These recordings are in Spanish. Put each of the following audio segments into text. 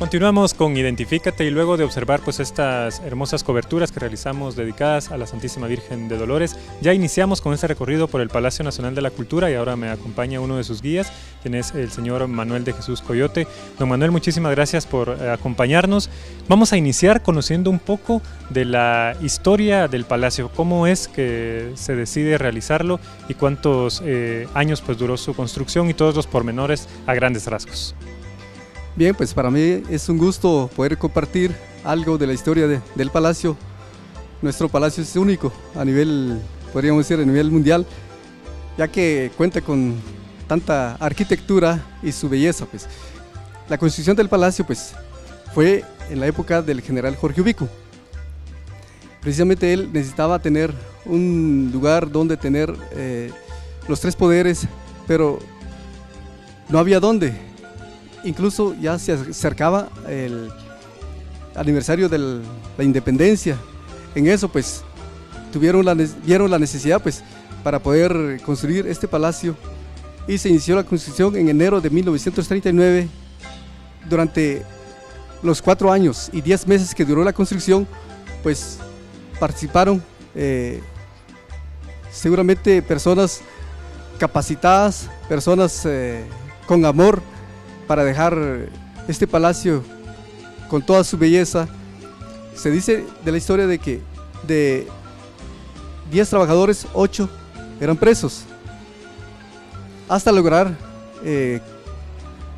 Continuamos con Identifícate y luego de observar pues estas hermosas coberturas que realizamos dedicadas a la Santísima Virgen de Dolores, ya iniciamos con este recorrido por el Palacio Nacional de la Cultura y ahora me acompaña uno de sus guías, quien es el señor Manuel de Jesús Coyote. Don Manuel, muchísimas gracias por acompañarnos. Vamos a iniciar conociendo un poco de la historia del palacio, cómo es que se decide realizarlo y cuántos años pues duró su construcción y todos los pormenores a grandes rasgos. Bien, pues para mí es un gusto poder compartir algo de la historia del palacio. Nuestro palacio es único a nivel, podríamos decir, a nivel mundial, ya que cuenta con tanta arquitectura y su belleza. Pues. La construcción del palacio pues, fue en la época del general Jorge Ubico. Precisamente él necesitaba tener un lugar donde tener los tres poderes, pero no había dónde. Incluso ya se acercaba el aniversario de la independencia. En eso pues vieron la necesidad pues para poder construir este palacio y se inició la construcción en enero de 1939. Durante los 4 años y 10 meses que duró la construcción pues participaron seguramente personas capacitadas, personas con amor para dejar este palacio con toda su belleza. Se dice de la historia de que de 10 trabajadores, 8 eran presos, hasta lograr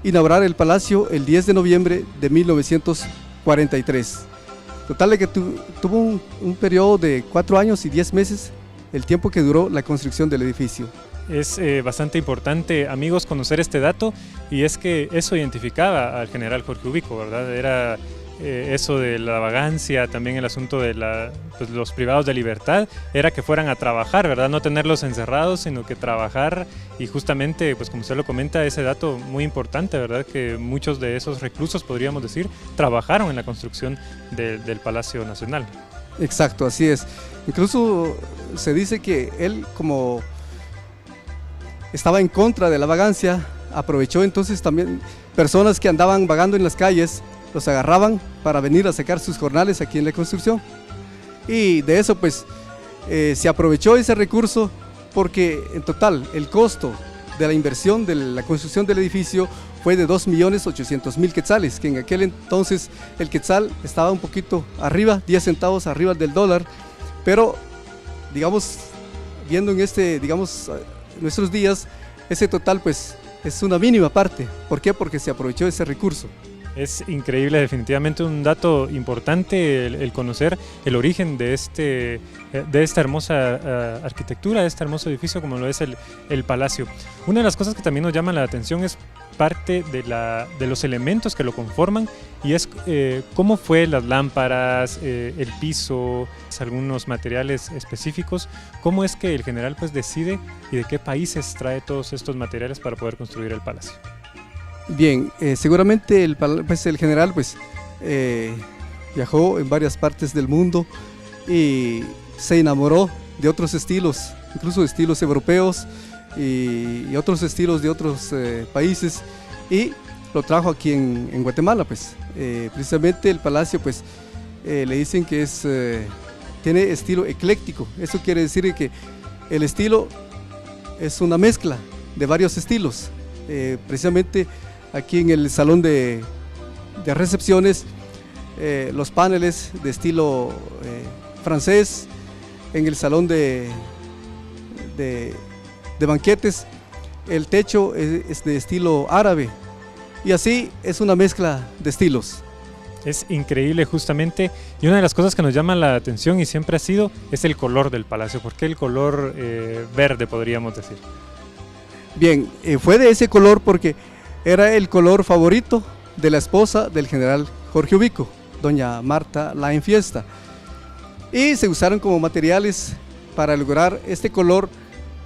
inaugurar el palacio el 10 de noviembre de 1943. Total de que tuvo un periodo de 4 años y 10 meses, el tiempo que duró la construcción del edificio. Es bastante importante, amigos, conocer este dato, y es que eso identificaba al general Jorge Ubico, ¿verdad? Era eso de la vagancia, también el asunto de pues, los privados de libertad, era que fueran a trabajar, ¿verdad? No tenerlos encerrados, sino que trabajar, y justamente, pues como usted lo comenta, ese dato muy importante, ¿verdad? Que muchos de esos reclusos, podríamos decir, trabajaron en la construcción del Palacio Nacional. Exacto, así es. Incluso se dice que él, como estaba en contra de la vagancia, aprovechó entonces también personas que andaban vagando en las calles, los agarraban para venir a sacar sus jornales aquí en la construcción, y de eso pues se aprovechó ese recurso, porque en total el costo de la inversión de la construcción del edificio fue de 2.800.000 quetzales, que en aquel entonces el quetzal estaba un poquito arriba, 10 centavos arriba del dólar, pero digamos, viendo en nuestros días, ese total pues es una mínima parte. ¿Por qué? Porque se aprovechó ese recurso. Es increíble, definitivamente un dato importante el conocer el origen de esta hermosa arquitectura, de este hermoso edificio como lo es el palacio. Una de las cosas que también nos llama la atención es parte de los elementos que lo conforman, y es cómo fue las lámparas, el piso, algunos materiales específicos, cómo es que el general pues decide y de qué países trae todos estos materiales para poder construir el palacio. Bien, seguramente el general pues, viajó en varias partes del mundo y se enamoró de otros estilos, incluso estilos europeos y otros estilos de otros países, y lo trajo aquí en Guatemala. Pues. Precisamente el palacio pues, le dicen que tiene estilo ecléctico. Eso quiere decir que el estilo es una mezcla de varios estilos. Precisamente aquí en el salón de recepciones, los paneles de estilo francés, en el salón de banquetes el techo es de estilo árabe, y así es una mezcla de estilos. Es increíble justamente, y una de las cosas que nos llama la atención y siempre ha sido es el color del palacio. ¿Por qué el color verde, podríamos decir? Bien, fue de ese color porque era el color favorito de la esposa del general Jorge Ubico, doña Marta la Enfiesta. Y se usaron como materiales para lograr este color: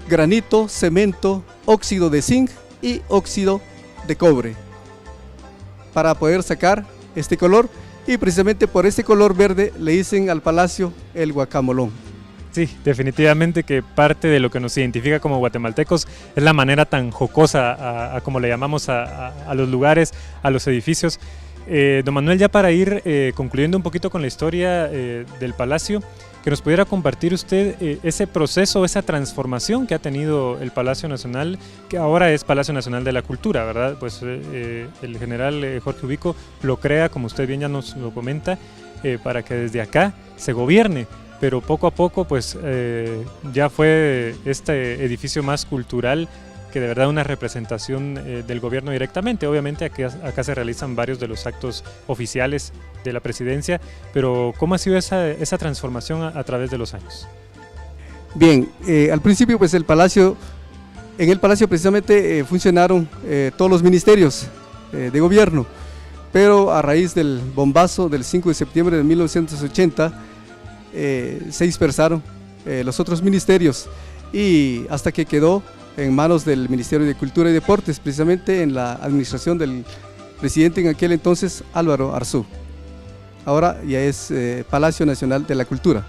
granito, cemento, óxido de zinc y óxido de cobre, para poder sacar este color. Y precisamente por este color verde le dicen al palacio el guacamolón. Sí, definitivamente que parte de lo que nos identifica como guatemaltecos es la manera tan jocosa a como le llamamos a los lugares, a los edificios. Don Manuel, ya para ir concluyendo un poquito con la historia del palacio, que nos pudiera compartir usted ese proceso, esa transformación que ha tenido el Palacio Nacional, que ahora es Palacio Nacional de la Cultura, ¿verdad? Pues el general Jorge Ubico lo crea, como usted bien ya nos lo comenta, para que desde acá se gobierne, pero poco a poco pues ya fue este edificio más cultural, que de verdad una representación del gobierno directamente. Obviamente acá se realizan varios de los actos oficiales de la presidencia, pero ¿cómo ha sido esa transformación a través de los años? Bien, al principio pues en el palacio precisamente funcionaron todos los ministerios de gobierno, pero a raíz del bombazo del 5 de septiembre de 1980 se dispersaron los otros ministerios, y hasta que quedó en manos del Ministerio de Cultura y Deportes, precisamente en la administración del presidente en aquel entonces, Álvaro Arzú. Ahora ya es Palacio Nacional de la Cultura.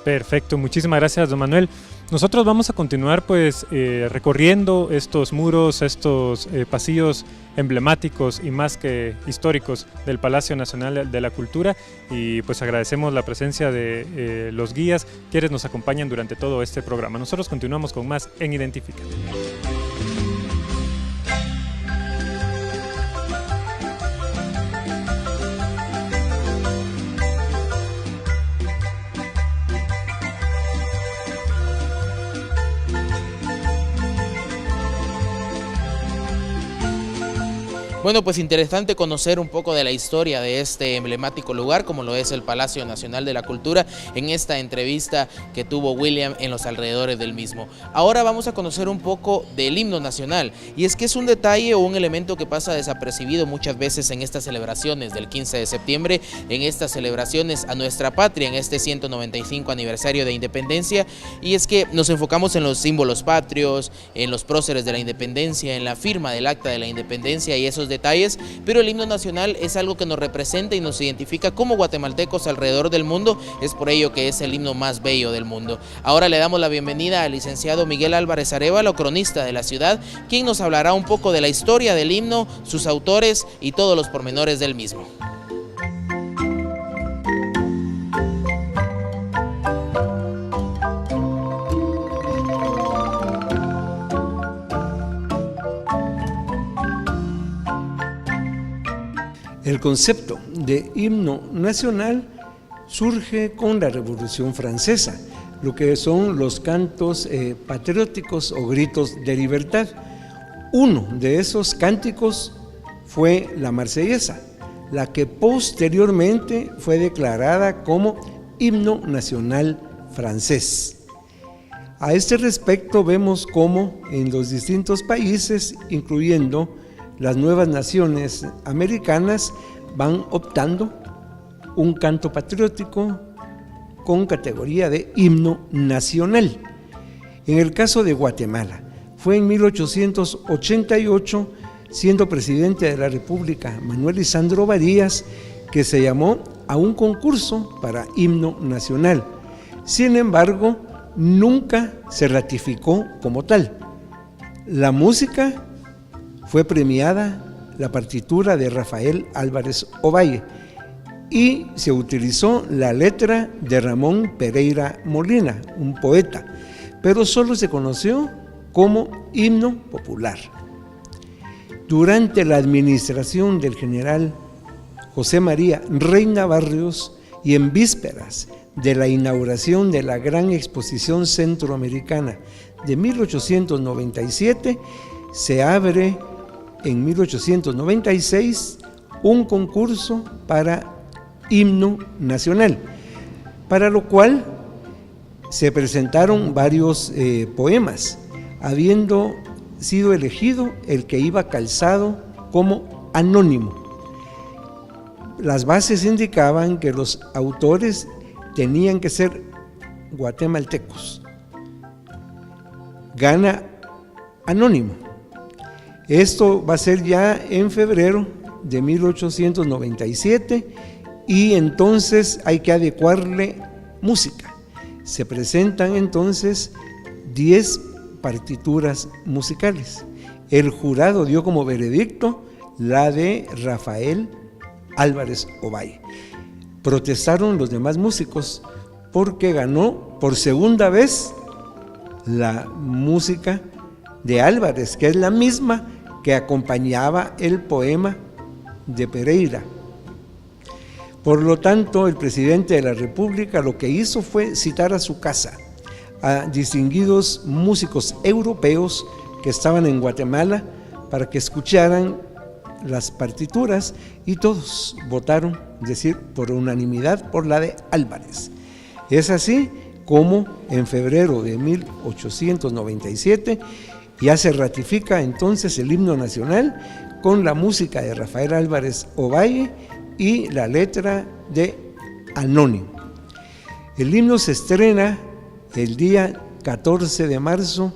Perfecto, muchísimas gracias, don Manuel. Nosotros vamos a continuar pues recorriendo estos muros, estos pasillos emblemáticos y más que históricos del Palacio Nacional de la Cultura, y pues agradecemos la presencia de los guías quienes nos acompañan durante todo este programa. Nosotros continuamos con más en Identifícate. Bueno, pues interesante conocer un poco de la historia de este emblemático lugar, como lo es el Palacio Nacional de la Cultura, en esta entrevista que tuvo William en los alrededores del mismo. Ahora vamos a conocer un poco del himno nacional, y es que es un detalle o un elemento que pasa desapercibido muchas veces en estas celebraciones del 15 de septiembre, en estas celebraciones a nuestra patria, en este 195 aniversario de independencia, y es que nos enfocamos en los símbolos patrios, en los próceres de la independencia, en la firma del acta de la independencia y esos detalles, pero el himno nacional es algo que nos representa y nos identifica como guatemaltecos alrededor del mundo. Es por ello que es el himno más bello del mundo. Ahora le damos la bienvenida al licenciado Miguel Álvarez Arévalo, cronista de la ciudad, quien nos hablará un poco de la historia del himno, sus autores y todos los pormenores del mismo. El concepto de himno nacional surge con la Revolución Francesa, lo que son los cantos patrióticos o gritos de libertad. Uno de esos cánticos fue la Marsellesa, la que posteriormente fue declarada como himno nacional francés. A este respecto vemos cómo en los distintos países, incluyendo las nuevas naciones americanas, van optando un canto patriótico con categoría de himno nacional. En el caso de Guatemala, fue en 1888, siendo presidente de la República Manuel Lisandro Varías, que se llamó a un concurso para himno nacional. Sin embargo, nunca se ratificó como tal. La música fue premiada, la partitura de Rafael Álvarez Ovalle, y se utilizó la letra de Ramón Pereira Molina, un poeta, pero solo se conoció como himno popular. Durante la administración del general José María Reina Barrios y en vísperas de la inauguración de la Gran Exposición Centroamericana de 1897, se abre en 1896 un concurso para himno nacional, para lo cual se presentaron varios poemas, habiendo sido elegido el que iba calzado como anónimo. las bases indicaban que los autores tenían que ser guatemaltecos. Gana anónimo. Esto va a ser ya en febrero de 1897 y entonces hay que adecuarle música. Se presentan entonces 10 partituras musicales. El jurado dio como veredicto la de Rafael Álvarez Ovalle. Protestaron los demás músicos porque ganó por segunda vez la música de Álvarez, que es la misma que acompañaba el poema de Pereira. Por lo tanto, el presidente de la República lo que hizo fue citar a su casa a distinguidos músicos europeos que estaban en Guatemala para que escucharan las partituras y todos votaron, es decir, por unanimidad por la de Álvarez. Es así como en febrero de 1897 ya se ratifica entonces el himno nacional con la música de Rafael Álvarez Ovalle y la letra de Anónimo. El himno se estrena el día 14 de marzo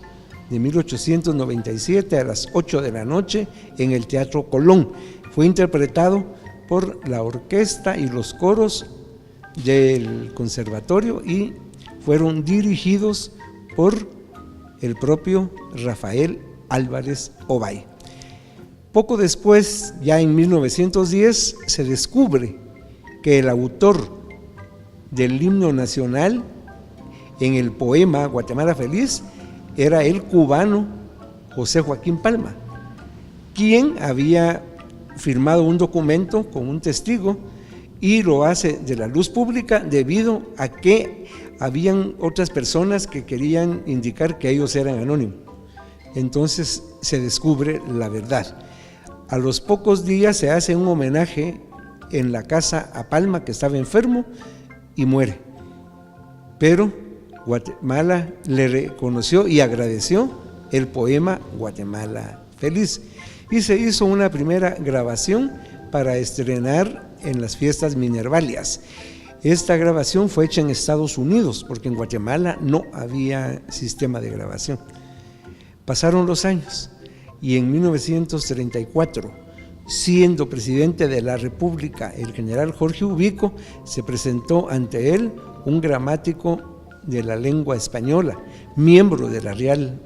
de 1897 a las 8 de la noche en el Teatro Colón. Fue interpretado por la orquesta y los coros del conservatorio y fueron dirigidos por el propio Rafael Álvarez Ovalle. Poco después, ya en 1910, se descubre que el autor del himno nacional en el poema Guatemala Feliz era el cubano José Joaquín Palma, quien había firmado un documento con un testigo y lo hace de la luz pública debido a que habían otras personas que querían indicar que ellos eran anónimos. Entonces se descubre la verdad. A los pocos días se hace un homenaje en la casa a Palma, que estaba enfermo y muere. Pero Guatemala le reconoció y agradeció el poema Guatemala Feliz. Y se hizo una primera grabación para estrenar en las fiestas minervalias. Esta grabación fue hecha en Estados Unidos, porque en Guatemala no había sistema de grabación. Pasaron los años y en 1934, siendo presidente de la República el general Jorge Ubico, se presentó ante él un gramático de la lengua española, miembro de la Real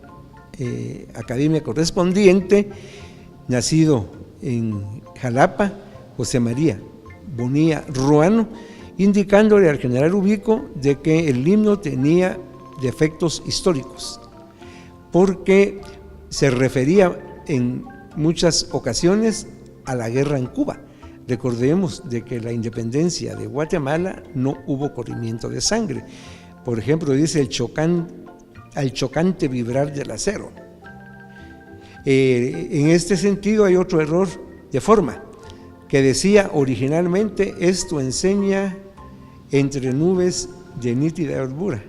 Academia Correspondiente, nacido en Jalapa, José María Bonilla Ruano, indicándole al general Ubico de que el himno tenía defectos históricos, porque se refería en muchas ocasiones a la guerra en Cuba. Recordemos de que la independencia de Guatemala no hubo corrimiento de sangre. Por ejemplo, dice al chocante vibrar del acero. En este sentido hay otro error de forma, que decía originalmente: esto enseña entre nubes de nítida albura.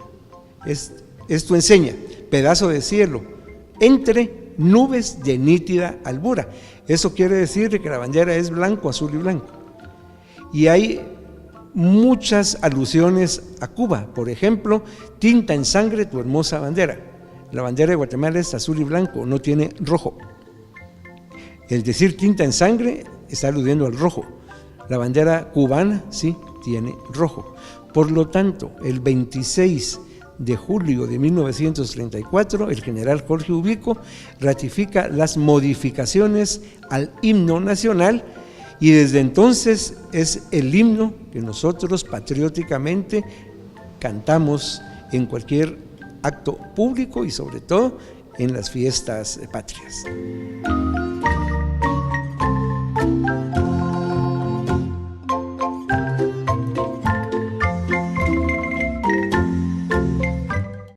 Esto enseña, pedazo de cielo, entre nubes de nítida albura. Eso quiere decir que la bandera es blanco, azul y blanco. Y hay muchas alusiones a Cuba. Por ejemplo, tinta en sangre tu hermosa bandera. La bandera de Guatemala es azul y blanco, no tiene rojo. El decir tinta en sangre está aludiendo al rojo. La bandera cubana sí tiene rojo. Por lo tanto, el 26 de julio de 1934, el general Jorge Ubico ratifica las modificaciones al himno nacional y desde entonces es el himno que nosotros patrióticamente cantamos en cualquier acto público y sobre todo en las fiestas patrias.